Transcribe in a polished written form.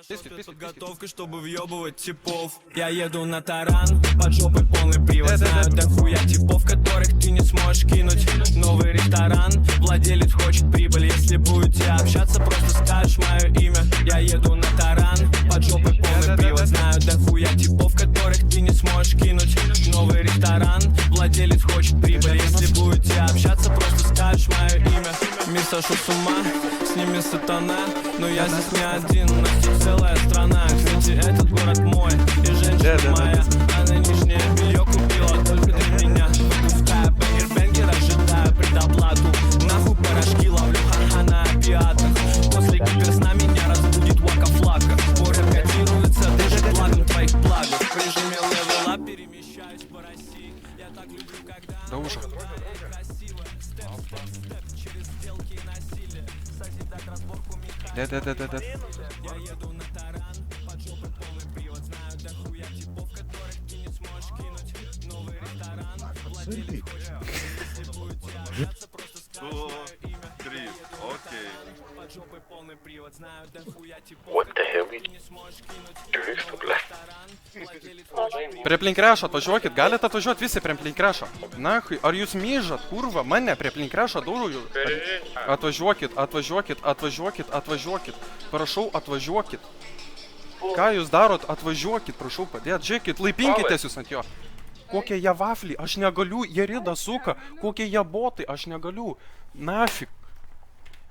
Подготовка, чтобы въебывать типов. Я еду на таран, под жопой полный привод. Знаю дохуя типов, которых ты не сможешь кинуть. Новый ресторан, владелец хочет прибыль. Если будете общаться, просто скажешь мое имя. Я еду на таран, под жопой полный привод. Знаю дохуя типов, которых ты не сможешь кинуть. Новый ресторан, владелец хочет прибыль. Если будете общаться, просто скажешь мое имя. Мир сошел с ума, с ними сатана. Но я здесь не один, у нас тут целая страна. Кстати, этот город мой, и женщина моя. Она нижнее белье купила только для меня. Пуская бэнгер, ожидаю предоплату. Нахуй порошки ловлю, ха-ха, на опиатах. После гиперсна меня разбудит вака-флака. Город котируется даже благом твоих благов. В режиме левела перемещаюсь по России. Я так люблю, когда Да уже. Да. я еду на таран, под жопой полный привод. Знаю дохуя типов, которых ты не сможешь кинуть. Новый ресторан, владелец хочет, если будете общаться, просто скажешь мое имя. Окей. Под жопой полный привод. Знаю дохуя типов, What the hell? ты не сможешь кинуть. Чуєш, бля? Владелец хочет. Prie Plinkrešo atvažiuokit, galite atvažiuoti visi prie Plinkrešo. Nahui, ar jūs myžat, kurva, mane prie Plinkrešo durų. Atvažiuokit. Prašau, atvažiuokit. Ką jūs darot, atvažiuokit, prašau padėt. Žiūrėkit, laipinkitės jūs ant jo. Kokie jie vafliai, aš negaliu, jie rida suka. Kokie jie botai, aš negaliu. Nafik.